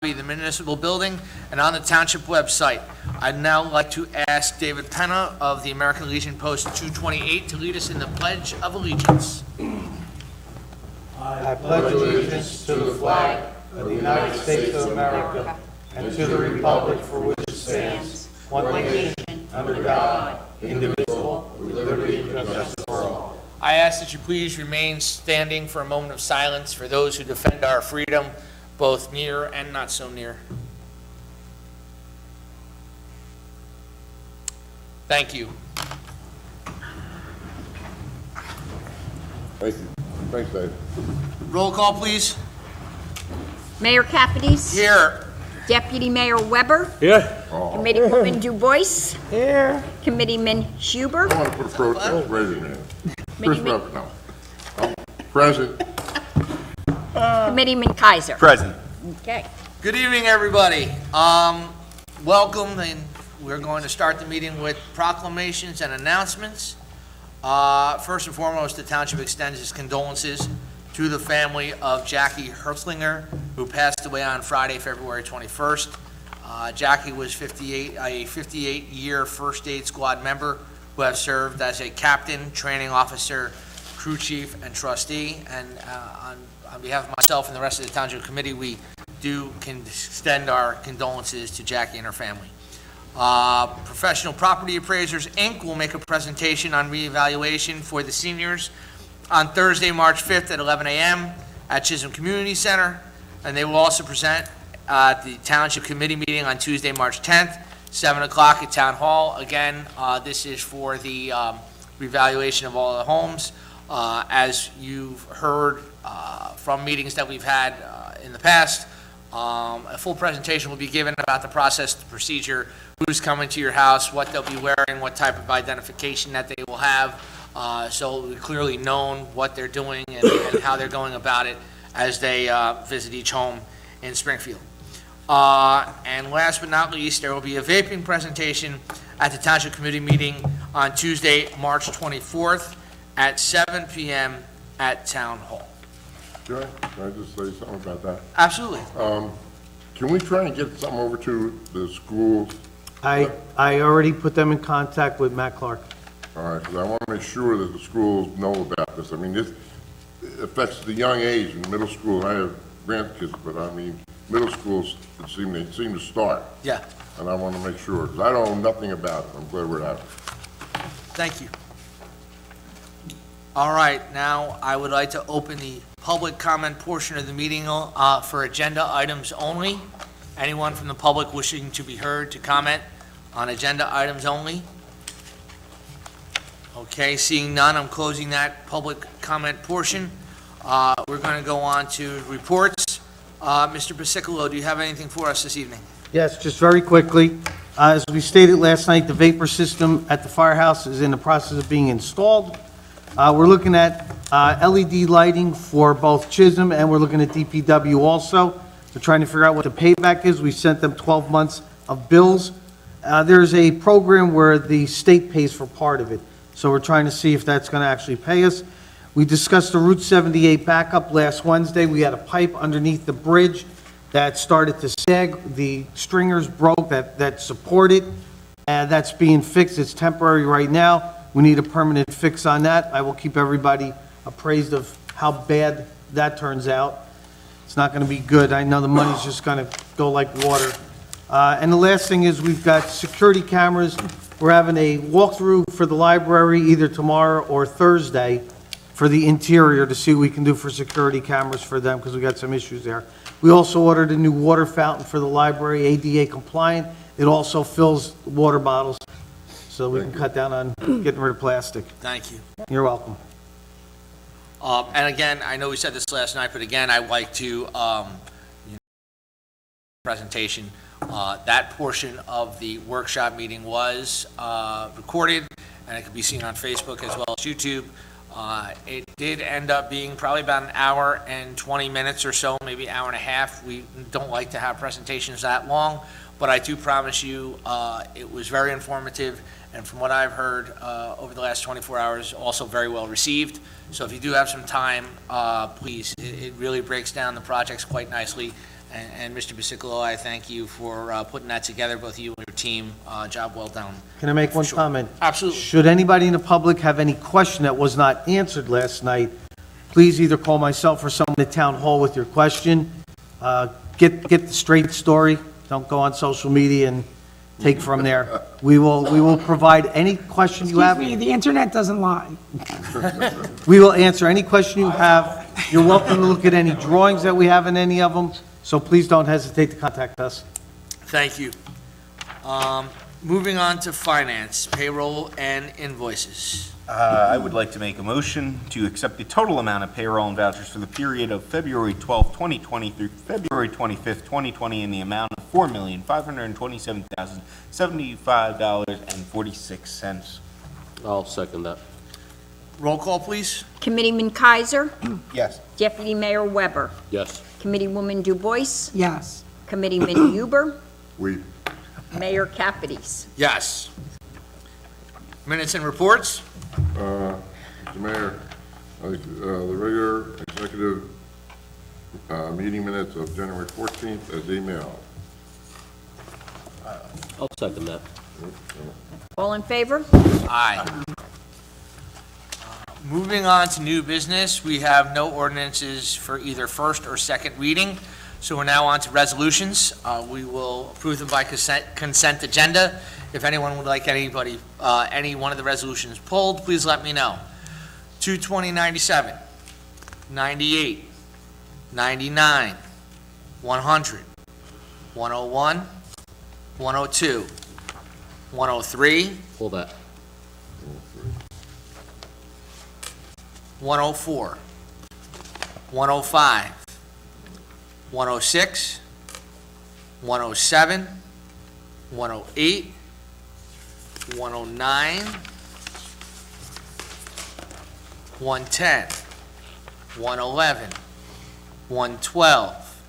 the municipal building and on the township website. I'd now like to ask David Penna of the American Legion Post 228 to lead us in the Pledge of Allegiance. I pledge allegiance to the flag of the United States of America and to the republic for which it stands, one nation, under God, indivisible, with liberty and justice for all. I ask that you please remain standing for a moment of silence for those who defend our freedom, both near and not so near. Thank you. Thank you. Thanks, Dave. Roll call, please. Mayor Capides? Here. Deputy Mayor Weber? Yeah. Committeewoman DuBois? Here. Committeeman Huber? I want to put a protest raising hand. Chris Committeeman, Weber, no. Present. Committeeman Kaiser? Present. Okay. Good evening, everybody. Welcome, and we're going to start the meeting with proclamations and announcements. First and foremost, the township extends its condolences to the family of Jackie Hertzlinger, who passed away on Friday, February 21st. Jackie was a 58-year first aid squad member who has served as a captain, training officer, crew chief, and trustee. And on behalf of myself and the rest of the township committee, we do extend our condolences to Jackie and her family. Professional Property Appraisers, Inc. will make a presentation on reevaluation for the seniors on Thursday, March 5th at 11 a.m. at Chisholm Community Center. And they will also present at the Township Committee meeting on Tuesday, March 10th, 7 o'clock at Town Hall. Again, this is for the revaluation of all the homes. As you've heard from meetings that we've had in the past, a full presentation will be given about the process, the procedure, who's coming to your house, what they'll be wearing, what type of identification that they will have. So it'll be clearly known what they're doing and how they're going about it as they visit each home in Springfield. And last but not least, there will be a vaping presentation at the Township Committee meeting on Tuesday, March 24th at 7 p.m. at Town Hall. Can I just say something about that? Absolutely. Can we try and get something over to the schools? I already put them in contact with Matt Clark. All right, because I want to make sure that the schools know about this. I mean, this affects the young age in middle school. I have grandkids, but I mean, middle schools seem to start. Yeah. And I want to make sure, because I don't know nothing about it. I'm glad we're out. Thank you. All right, now I would like to open the public comment portion of the meeting for agenda items only. Anyone from the public wishing to be heard to comment on agenda items only? Okay, seeing none, I'm closing that public comment portion. We're going to go on to reports. Mr. Basicolo, do you have anything for us this evening? Yes, just very quickly. As we stated last night, the vapor system at the firehouse is in the process of being installed. We're looking at LED lighting for both Chisholm, and we're looking at DPW also. We're trying to figure out what the payback is. We sent them 12 months of bills. There's a program where the state pays for part of it, so we're trying to see if that's going to actually pay us. We discussed the Route 78 backup last Wednesday. We had a pipe underneath the bridge that started to sag. The stringers broke that support it, and that's being fixed. It's temporary right now. We need a permanent fix on that. I will keep everybody appraised of how bad that turns out. It's not going to be good. I know the money's just going to go like water. And the last thing is we've got security cameras. We're having a walkthrough for the library either tomorrow or Thursday for the interior to see what we can do for security cameras for them because we got some issues there. We also ordered a new water fountain for the library, ADA compliant. It also fills water bottles so we can cut down on getting rid of plastic. Thank you. You're welcome. And again, I know we said this last night, but again, I'd like to, presentation, that portion of the workshop meeting was recorded, and it can be seen on Facebook as well as YouTube. It did end up being probably about an hour and 20 minutes or so, maybe an hour and a half. We don't like to have presentations that long, but I do promise you it was very informative, and from what I've heard over the last 24 hours, also very well received. So if you do have some time, please, it really breaks down the projects quite nicely, And Mr. Biciclo, I thank you for putting that together, both you and your team. Job well done. Can I make one Sure. comment? Absolutely. Should anybody in the public have any question that was not answered last night, please either call myself or someone at Town Hall with your question. Get the straight story. Don't go on social media and take from there. We will provide any question you have. Excuse me, the internet doesn't lie. We will answer any question you have. You're welcome to look at any drawings that we have in any of them, so please don't hesitate to contact us. Thank you. Moving on to finance, payroll, and invoices. I would like to make a motion to accept the total amount of payroll and vouchers for the period of February 12th, 2020 through February 25th, 2020 in the amount of $4,527,075.46. I'll second that. Roll call, please. Committeeman Kaiser, Yes. Deputy Mayor Weber, Yes. Committeewoman Du Bois, Yes. Committeeman Huber, We, Mayor Capides. Yes. Minutes and reports. Mr. Mayor, the regular executive meeting minutes of January 14th as emailed. I'll second that. All in favor? Aye. Moving on to new business, we have no ordinances for either first or second reading, so we're now on to resolutions. We will approve them by consent agenda. If anyone would like any one of the resolutions pulled, please let me know. 22097, 98, 99, 100, 101, 102, 103, Pull that. 104, 105, 106, 107, 108, 109, 110, 111, 112,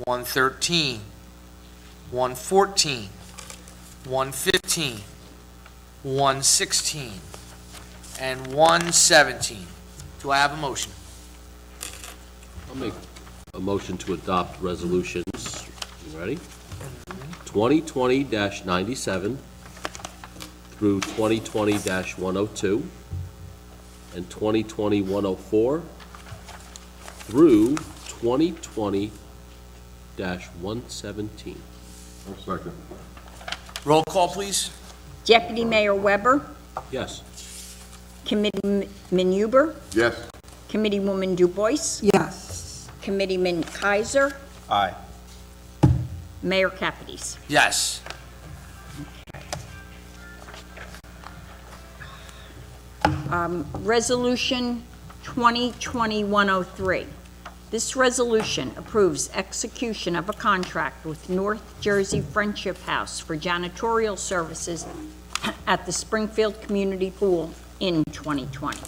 113, 114, 115, 116, and 117. Do I have a motion? I'll make a motion to adopt resolutions. You ready? 2020-97 through 2020-102 and 2020-104 through 2020-117. I'll second. Roll call, please. Deputy Mayor Weber, Yes. Committeeman Huber, Yes, Committeewoman Du Bois, Yes. Committeeman Kaiser, Aye. Mayor Capides. Yes. Resolution 2020-103. This resolution approves execution of a contract with North Jersey Friendship House for janitorial services at the Springfield Community Pool in 2020.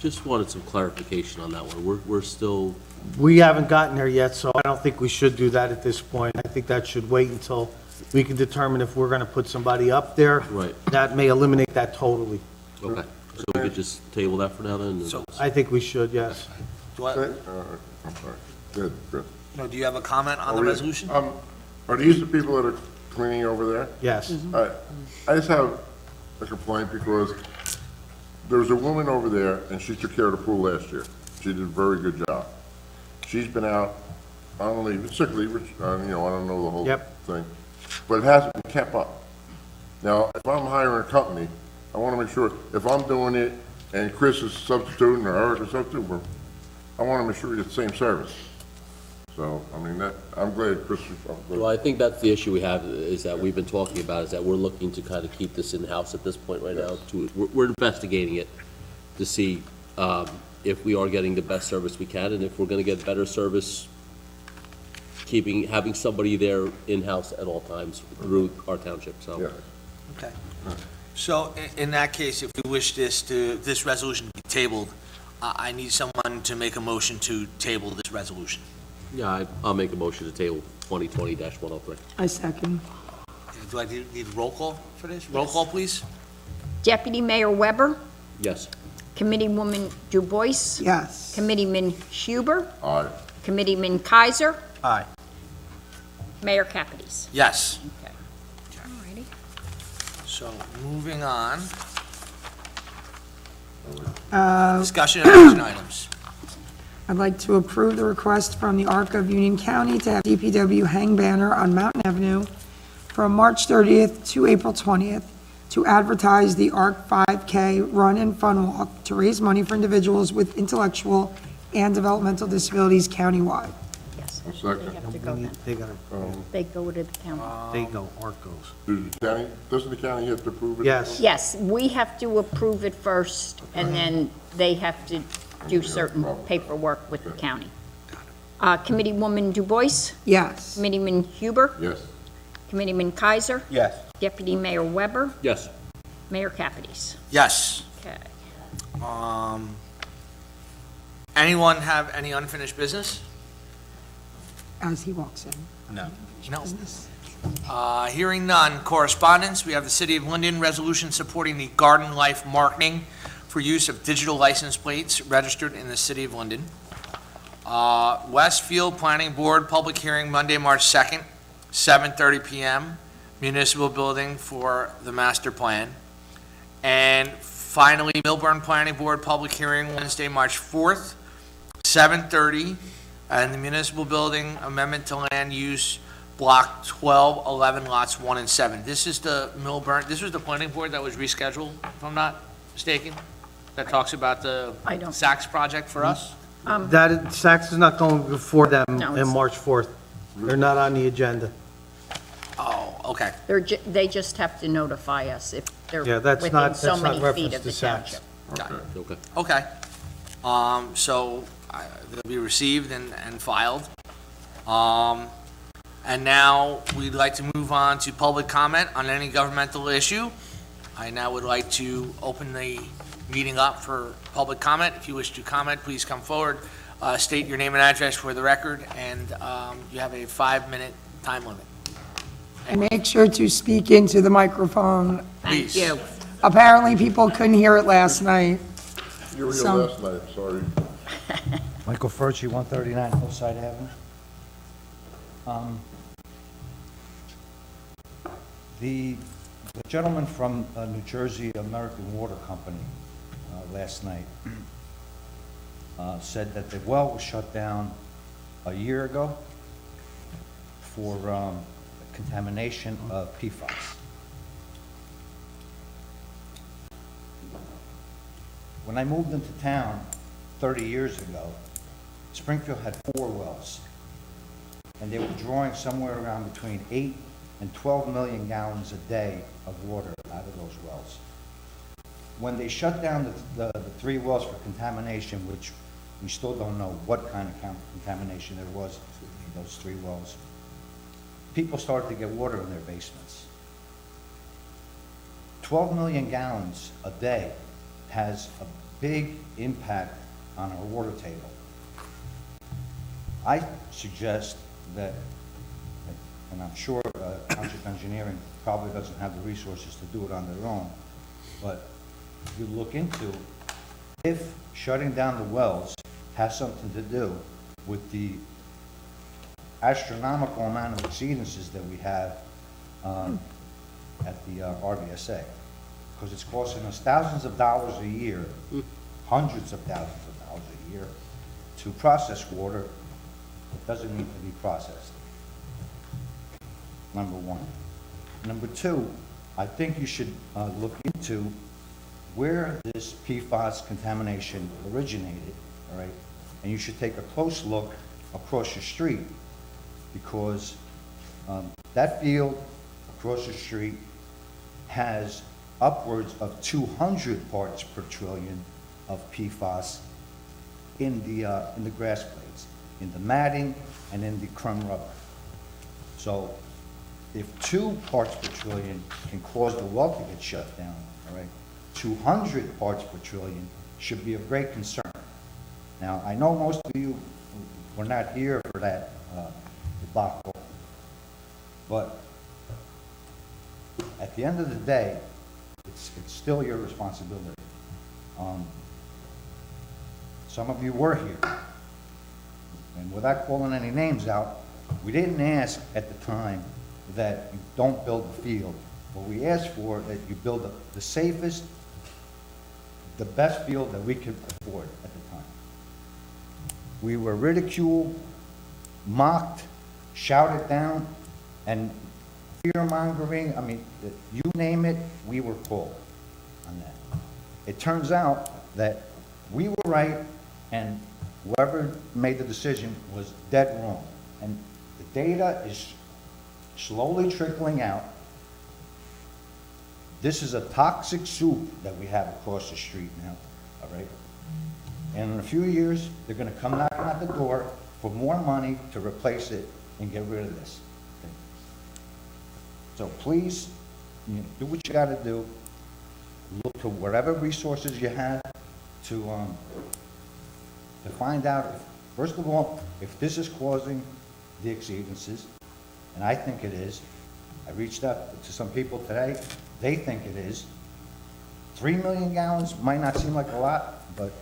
Just wanted some clarification on that one. We're still, We haven't gotten there yet, so I don't think we should do that at this point. I think that should wait until we can determine if we're going to put somebody up there. Right. That may eliminate that totally. okay. So we could just table that for now then? So- I think we should, yes. Do I- I'm sorry. Good, Chris. No, do you have a comment on the Oh, yeah. resolution? Are these the people that are cleaning over there? Yes. All right, I just have a complaint because there was a woman over there and she took care of the pool last year. She did a very good job. She's been out, I don't know, even sick leave, I don't know the whole Yep. thing. But it hasn't been kept up. Now, if I'm hiring a company, I want to make sure, if I'm doing it and Chris is substituting or Eric is substituting, I want to make sure we get the same service. So, I mean, I'm glad Chris, Well, I think that's the issue we have, is that we've been talking about, is that we're looking to kind of keep this in-house at this point right now. We're investigating it to see if we are getting the best service we can, and if we're going to get better service, having somebody there in-house at all times through our township, so. yeah. Okay. So in that case, if we wish this resolution to be tabled, I need someone to make a motion to table this resolution. Yeah, I'll make a motion to table 2020-103. I second. Do I need a roll call for this? Roll call, please. Deputy Mayor Weber, Yes. Committeewoman Du Bois, Yes. Committeeman Huber, Aye. Committeeman Kaiser, Aye. Mayor Capides. Yes. Okay. Alrighty. So moving on. Uh, Discussion of action items. I'd like to approve the request from the ARC of Union County to have DPW hang banner on Mountain Avenue from March 30th to April 20th to advertise the ARC 5K Run and Fun Walk to raise money for individuals with intellectual and developmental disabilities countywide. Yes. A second. They have to go then. They gotta, They go to the county. they go, ARC goes. Doesn't the county have to approve it? Yes. Yes, we have to approve it first, and then they have to do certain paperwork with the county. Committeewoman Du Bois, Yes. Committeeman Huber, Yes. Committeeman Kaiser, Yes. Deputy Mayor Weber, Yes. Mayor Capides. Yes. Okay. Anyone have any unfinished business? As he walks in. No. No. Hearing none. Correspondence, we have the City of Linden resolution supporting the Garden Life marketing for use of digital license plates registered in the City of Linden. Westfield Planning Board, public hearing Monday, March 2nd, 7:30 PM, municipal building for the master plan. And finally, Milburn Planning Board, public hearing Wednesday, March 4th, 7:30, and the municipal building amendment to land use block 1211 lots 1 and 7. This is the Milburn, this was the planning board that was rescheduled, if I'm not mistaken, that talks about the I don't- Saks project for us? That, Saks is not going before them No, in it's- March 4th. They're not on the agenda. Oh, okay. They just have to notify us if they're Yeah, that's within not, so that's not many feet reference of to the Saks. township. Got it. Okay. Okay. So they'll be received and filed. And now we'd like to move on to public comment on any governmental issue. I now would like to open the meeting up for public comment. If you wish to comment, please come forward, state your name and address for the record, and you have a 5-minute time limit. And make sure to speak into the microphone. Thank Please. you. Apparently, people couldn't hear it last night. You were here Some- last night, sorry. Michael Furci, 139 Hillside Avenue. The gentleman from New Jersey American Water Company last night said that the well was shut down a year ago for contamination of PFAS. When I moved into town 30 years ago, Springfield had 4 wells, and they were drawing somewhere around between 8 and 12 million gallons a day of water out of those wells. When they shut down the 3 wells for contamination, which we still don't know what kind of contamination there was in those 3 wells, people started to get water in their basements. 12 million gallons a day has a big impact on our water table. I suggest that, and I'm sure Township Engineering probably doesn't have the resources to do it on their own, but you look into if shutting down the wells has something to do with the astronomical amount of exceedances that we have at the RVSA, because it's costing us thousands of dollars a year, hundreds of thousands of dollars a year, to process water that doesn't need to be processed. Number one. Number two, I think you should look into where this PFAS contamination originated, all right? And you should take a close look across the street, because that field across the street has upwards of 200 parts per trillion of PFAS in the grass blades, in the matting, and in the crumb rubber. So if 2 parts per trillion can cause the well to get shut down, all right, 200 parts per trillion should be of great concern. Now, I know most of you were not here for that debacle, but at the end of the day, it's still your responsibility. Some of you were here, and without calling any names out, We didn't ask at the time that you don't build the field. What we asked for, that you build the safest, the best field that we could afford at the time. We were ridiculed, mocked, shouted down, and fear-mongering, I mean, you name it, we were called on that. It turns out that we were right, and whoever made the decision was dead wrong. And the data is slowly trickling out. This is a toxic soup that we have across the street now, all right? And in a few years, they're gonna come knocking at the door for more money to replace it and get rid of this. Okay? So please, do what you gotta do. Look to whatever resources you have to find out, first of all, if this is causing the exceedances, and I think it is. I reached out to some people today, they think it is. 3 million gallons might not seem like a lot, but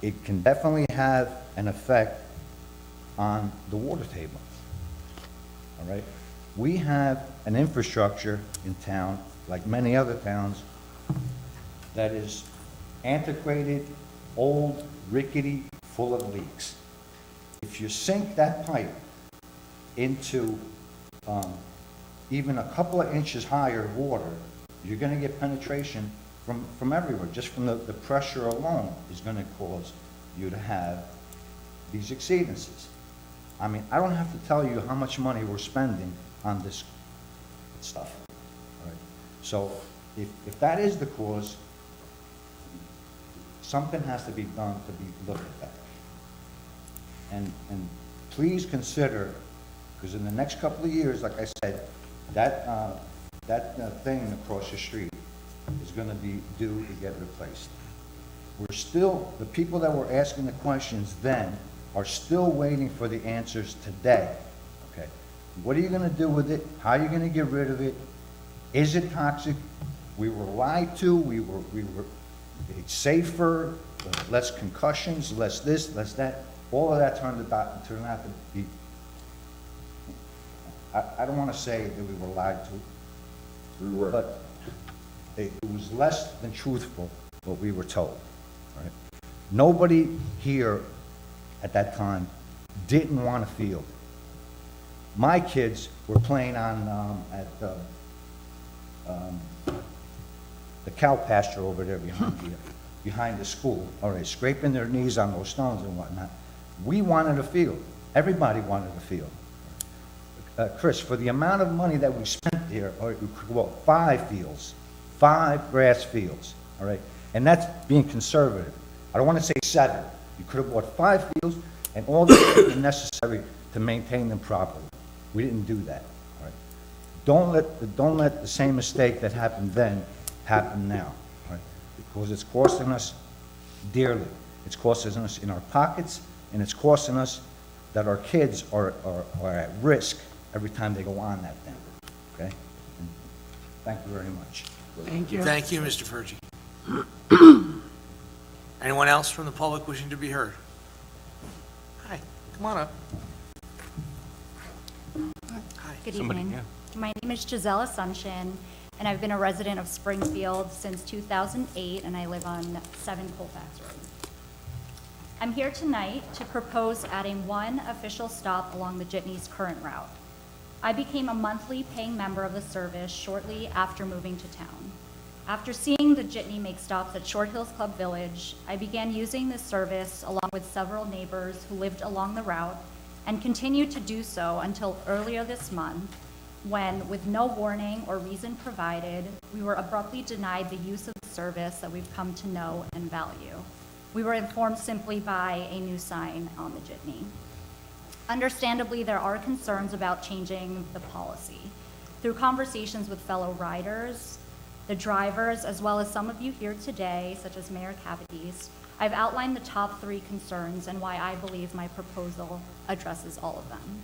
it can definitely have an effect on the water table, all right? We have an infrastructure in town, like many other towns, that is antiquated, old, rickety, full of leaks. If you sink that pipe into even a couple of inches higher water, you're gonna get penetration from everywhere. Just from the pressure alone is gonna cause you to have these exceedances. I mean, I don't have to tell you how much money we're spending on this stuff, all right? So if that is the cause, something has to be done to be looked at that. And please consider, because in the next couple of years, like I said, that thing across the street is gonna be due to get replaced. We're still, the people that were asking the questions then are still waiting for the answers today, okay? What are you gonna do with it? How are you gonna get rid of it? Is it toxic? We were lied to, it's safer, less concussions, less this, less that. All of that turned out to be, I don't want to say that we were lied to, We were. but it was less than truthful what we were told, right? Nobody here at that time didn't want a field. My kids were playing on, at the cow pasture over there behind the school, all right, scraping their knees on those stones and whatnot. We wanted a field. Everybody wanted a field. Chris, for the amount of money that we spent there, or well, 5 fields, 5 grass fields, all right? And that's being conservative. I don't want to say 7. You could have bought 5 fields and all the equipment necessary to maintain them properly. We didn't do that, all right? Don't let the same mistake that happened then happen now, all right? Because it's costing us dearly. It's costing us in our pockets, and it's costing us that our kids are at risk every time they go on that thing, okay? And thank you very much. Thank you. Thank you, Mr. Fergie. Anyone else from the public wishing to be heard? Hi, come on up. Hi. Good Somebody, evening. My name is Giselle Asuncion, and I've been a resident of Springfield since 2008, and I live on 7 Colfax Road. I'm here tonight to propose adding 1 official stop along the Jitney's current route. I became a monthly paying member of the service shortly after moving to town. After seeing the Jitney make stops at Short Hills Club Village, I began using this service along with several neighbors who lived along the route and continued to do so until earlier this month when, with no warning or reason provided, we were abruptly denied the use of the service that we've come to know and value. We were informed simply by a new sign on the Jitney. Understandably, there are concerns about changing the policy. Through conversations with fellow riders, the drivers, as well as some of you here today, such as Mayor Cavadis, I've outlined the top 3 concerns and why I believe my proposal addresses all of them.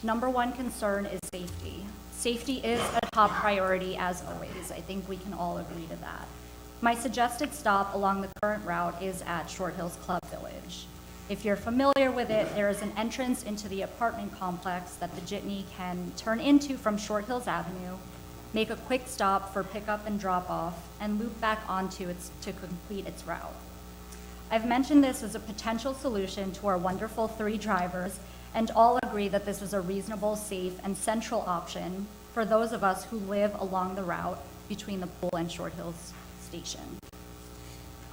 Number 1 concern is safety. Safety is a top priority as always. I think we can all agree to that. My suggested stop along the current route is at Short Hills Club Village. If you're familiar with it, there is an entrance into the apartment complex that the jitney can turn into from Short Hills Avenue, make a quick stop for pickup and drop off, and loop back onto it to complete its route. I've mentioned this as a potential solution to our wonderful 3 drivers, and all agree that this is a reasonable, safe, and central option for those of us who live along the route between the pool and Short Hills Station.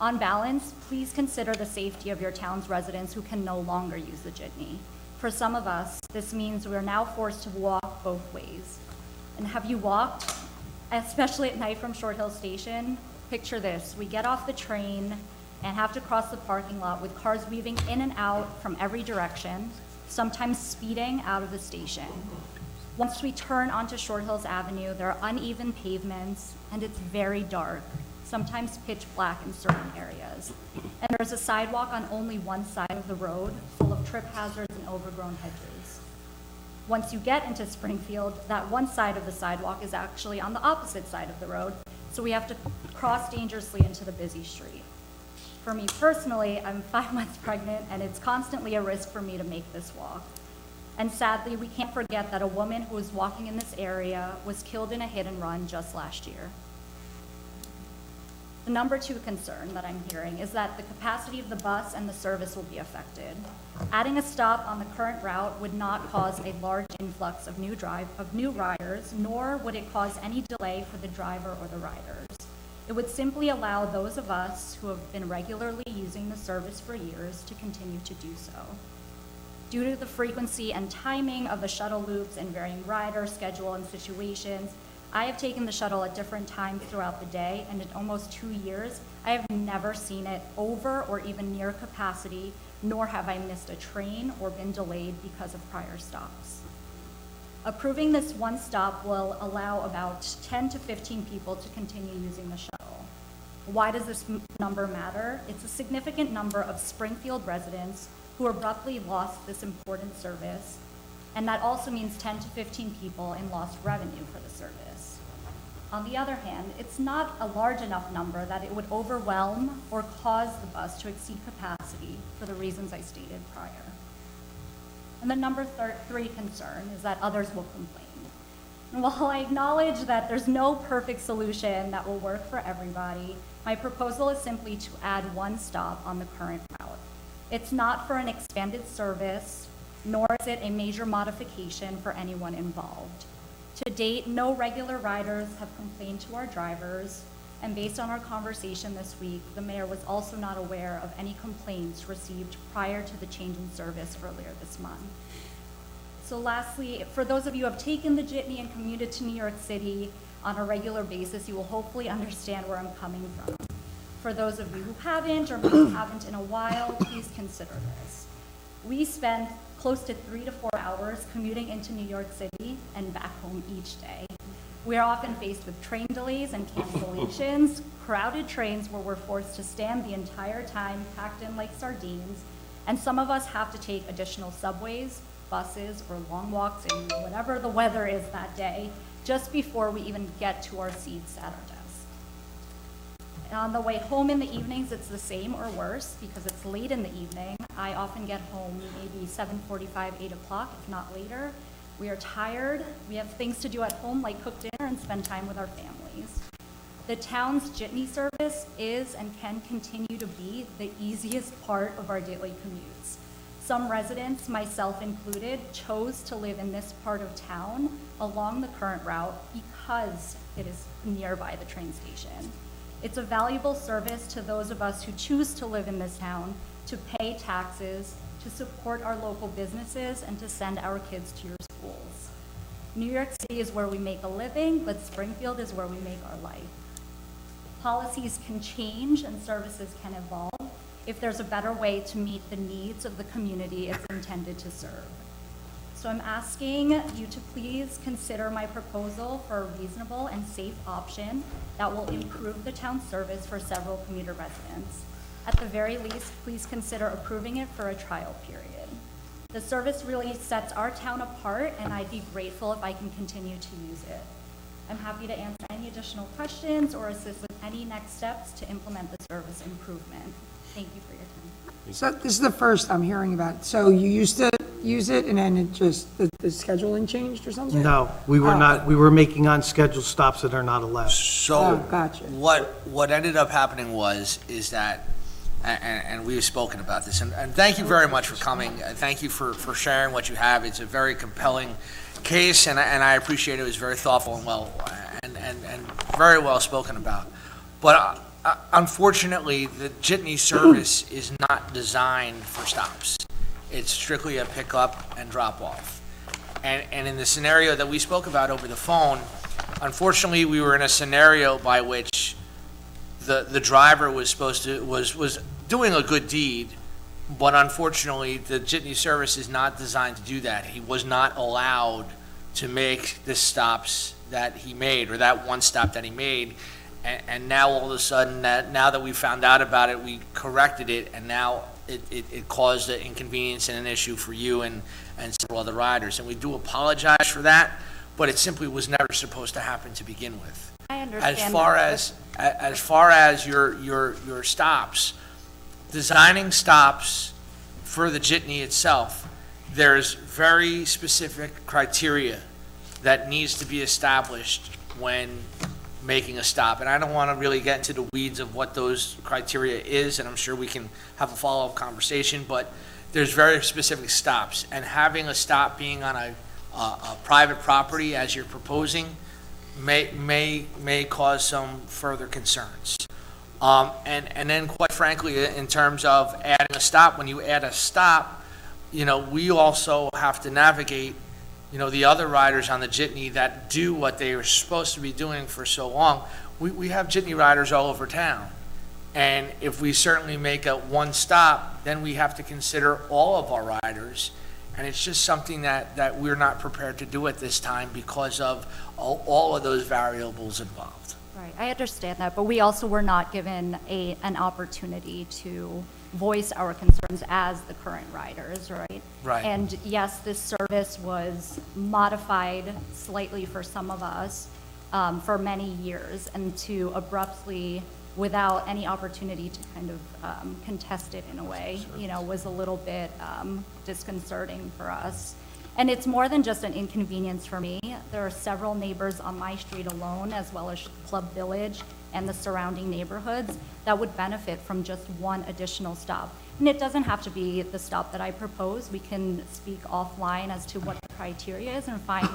On balance, please consider the safety of your town's residents who can no longer use the jitney. For some of us, this means we are now forced to walk both ways. And have you walked, especially at night from Short Hills Station? Picture this, we get off the train and have to cross the parking lot with cars weaving in and out from every direction, sometimes speeding out of the station. Once we turn onto Short Hills Avenue, there are uneven pavements and it's very dark, sometimes pitch black in certain areas. And there's a sidewalk on only one side of the road, full of trip hazards and overgrown hedges. Once you get into Springfield, that one side of the sidewalk is actually on the opposite side of the road, so we have to cross dangerously into the busy street. For me personally, I'm 5 months pregnant, and it's constantly a risk for me to make this walk. And sadly, we can't forget that a woman who was walking in this area was killed in a hit and run just last year. The number 2 concern that I'm hearing is that the capacity of the bus and the service will be affected. Adding a stop on the current route would not cause a large influx of new riders, nor would it cause any delay for the driver or the riders. It would simply allow those of us who have been regularly using the service for years to continue to do so. Due to the frequency and timing of the shuttle loops and varying rider schedule and situations, I have taken the shuttle at different times throughout the day, and in almost 2 years, I have never seen it over or even near capacity, nor have I missed a train or been delayed because of prior stops. Approving this one stop will allow about 10 to 15 people to continue using the shuttle. Why does this number matter? It's a significant number of Springfield residents who abruptly lost this important service, and that also means 10 to 15 people in lost revenue for the service. On the other hand, it's not a large enough number that it would overwhelm or cause the bus to exceed capacity for the reasons I stated prior. And the number 3 concern is that others will complain. And while I acknowledge that there's no perfect solution that will work for everybody, my proposal is simply to add one stop on the current route. It's not for an expanded service, nor is it a major modification for anyone involved. To date, no regular riders have complained to our drivers, and based on our conversation this week, the mayor was also not aware of any complaints received prior to the change in service earlier this month. So lastly, for those of you who have taken the jitney and commuted to New York City on a regular basis, you will hopefully understand where I'm coming from. For those of you who haven't, or maybe haven't in a while, please consider this. We spend close to 3 to 4 hours commuting into New York City and back home each day. We are often faced with train delays and cancellations, crowded trains where we're forced to stand the entire time packed in like sardines, and some of us have to take additional subways, buses, or long walks in whatever the weather is that day, just before we even get to our seats at our desk. And on the way home in the evenings, it's the same or worse because it's late in the evening. I often get home maybe 7:45, 8 o'clock, if not later. We are tired. We have things to do at home like cook dinner and spend time with our families. The town's jitney service is and can continue to be the easiest part of our daily commutes. Some residents, myself included, chose to live in this part of town along the current route because it is nearby the train station. It's a valuable service to those of us who choose to live in this town, to pay taxes, to support our local businesses, and to send our kids to your schools. New York City is where we make a living, but Springfield is where we make our life. Policies can change and services can evolve if there's a better way to meet the needs of the community it's intended to serve. So I'm asking you to please consider my proposal for a reasonable and safe option that will improve the town's service for several commuter residents. At the very least, please consider approving it for a trial period. The service really sets our town apart, and I'd be grateful if I can continue to use it. I'm happy to answer any additional questions or assist with any next steps to implement the service improvement. Thank you for your time. So this is the first I'm hearing about it. So you used to use it and then it just, the scheduling changed or something? No, we were Oh. not, we were making unscheduled stops that are not allowed. So, Oh, gotcha. what ended up happening is that, and we've spoken about this, and thank you very much for coming, thank you for sharing what you have, it's a very compelling case, and I appreciate it was very thoughtful and well, and very well spoken about. But unfortunately, the jitney service is not designed for stops. It's strictly a pickup and drop off. And in the scenario that we spoke about over the phone, unfortunately, we were in a scenario by which the driver was doing a good deed, but unfortunately, the jitney service is not designed to do that. He was not allowed to make the stops that he made, or that one stop that he made. And now all of a sudden, now that we found out about it, we corrected it, and now it caused an inconvenience and an issue for you and several other riders. And we do apologize for that, but it simply was never supposed to happen to begin with. I understand. As far as your stops, designing stops for the jitney itself, there's very specific criteria that needs to be established when making a stop. And I don't want to really get into the weeds of what those criteria is, and I'm sure we can have a follow-up conversation, but there's very specific stops. And having a stop being on a private property, as you're proposing, may cause some further concerns. And then quite frankly, in terms of adding a stop, when you add a stop, we also have to navigate the other riders on the jitney that do what they were supposed to be doing for so long. We have jitney riders all over town. And if we certainly make a one stop, then we have to consider all of our riders. And it's just something that we're not prepared to do at this time because of all of those variables involved. Right, I understand that, but we also were not given an opportunity to voice our concerns as the current riders, right? Right. And yes, this service was modified slightly for some of us for many years, and to abruptly, without any opportunity to kind of contest it in a way, was a little bit disconcerting for us. And it's more than just an inconvenience for me. There are several neighbors on my street alone, as well as Club Village and the surrounding neighborhoods, that would benefit from just one additional stop. And it doesn't have to be the stop that I propose. We can speak offline as to what the criteria is and find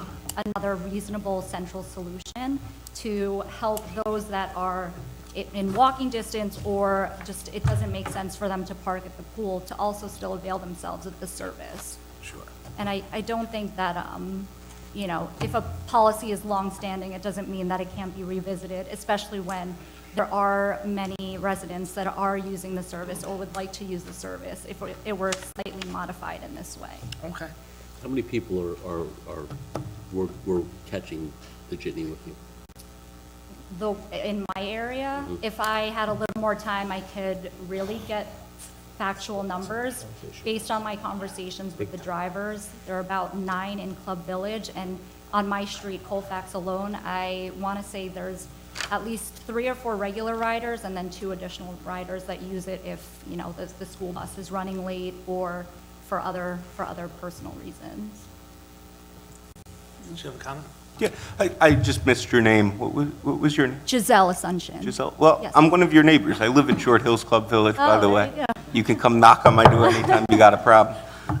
another reasonable central solution to help those that are in walking distance, or just it doesn't make sense for them to park at the pool, to also still avail themselves of the service. Sure. And I don't think that, if a policy is longstanding, it doesn't mean that it can't be revisited, especially when there are many residents that are using the service or would like to use the service if it were slightly modified in this way. Okay. How many people were catching the jitney with you? In my area, if I had a little more time, I could really get factual numbers. Based on my conversations with the drivers, there are about 9 in Club Village, and on my street, Colfax alone, I want to say there's at least 3 or 4 regular riders and then 2 additional riders that use it if, the school bus is running late or for other personal reasons. Do you have a comment? Yeah, I just missed your name. What was your name? Giselle Asuncion. Giselle? Well, Yes. I'm one of your neighbors. I live in Short Hills Club Village, by Oh, the there way. you go. You can come knock on my door anytime you got a problem.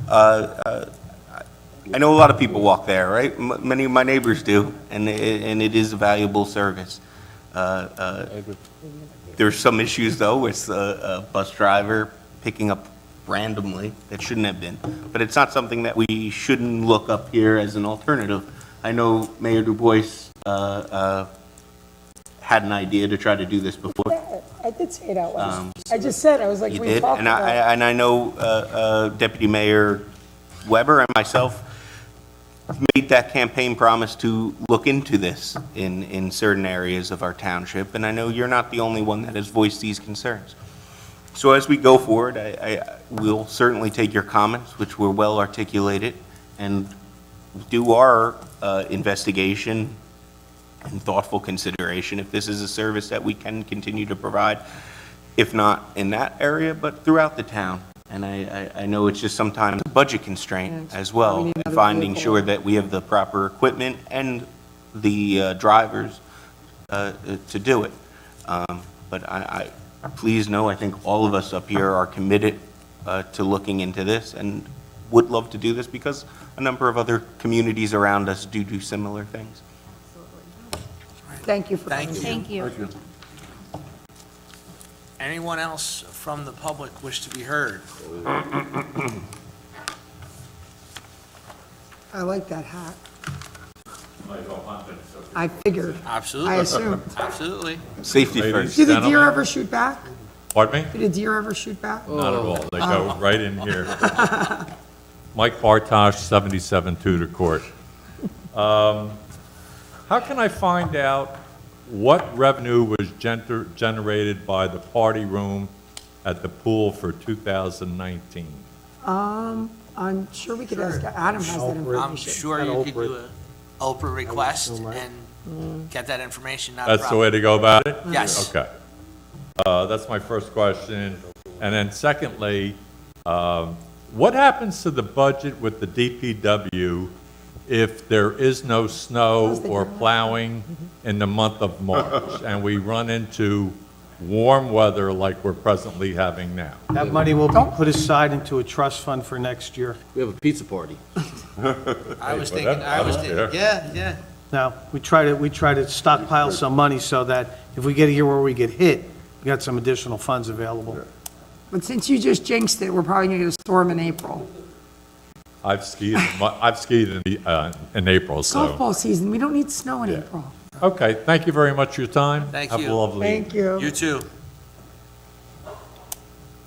I know a lot of people walk there, right? Many of my neighbors do, and it is a valuable service. There's some issues, though, with a bus driver picking up randomly that shouldn't have been. But it's not something that we shouldn't look up here as an alternative. I know Mayor Du Bois had an idea to try to do this before. I did say it out loud. I just said, I was like, You we did, talked and about it. I know Deputy Mayor Weber and myself made that campaign promise to look into this in certain areas of our township, and I know you're not the only one that has voiced these concerns. So as we go forward, I will certainly take your comments, which were well articulated, and do our investigation and thoughtful consideration if this is a service that we can continue to provide, if not in that area, but throughout the town. And I know it's just sometimes a budget constraint as we well, need and another finding vehicle. sure that we have the proper equipment and the drivers to do it. But please know, I think all of us up here are committed to looking into this and would love to do this because a number of other communities around us do similar things. Thank you for Thank coming. you. Thank you. Anyone else from the public wish to be heard? I like that hat. I figured, I Absolutely, assumed. absolutely. Safety Ladies. first. Do the deer Gentlemen. ever shoot back? Pardon me? Do the deer ever shoot back? Not at all. They go right in here. Mike Bartosh, 77 Tudor Court. How can I find out what revenue was generated by the party room at the pool for 2019? I'm sure we could ask, Adam has that I'm information. sure you could do a Oprah request and get that information, not a That's the problem. way to go about it? Yes. Okay. That's my first question. And then secondly, what happens to the budget with the DPW if there is no snow or plowing in the month of March and we run into warm weather like we're presently having now? That money will be put aside into a trust fund for next year. We have a pizza party. I was Hey, thinking, I don't care. yeah. Now, we try to stockpile some money so that if we get a year where we get hit, we got some additional funds available. But since you just jinxed it, we're probably gonna get a storm in April. I've skied in April, so. Softball season, we don't need snow in April. Okay, thank you very much for your time. Thank Have you. a lovely evening. Thank you. You too.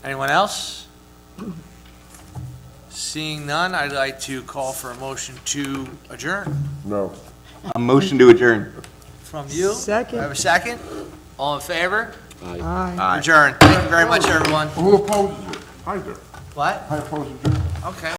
Anyone else? Seeing none, I'd like to call for a motion to adjourn. No. A motion to adjourn. From you? Second. I have a second? All in favor? Aye. Adjourn. Thank you very much, everyone. Who opposes it? I do. What? I oppose it. Okay.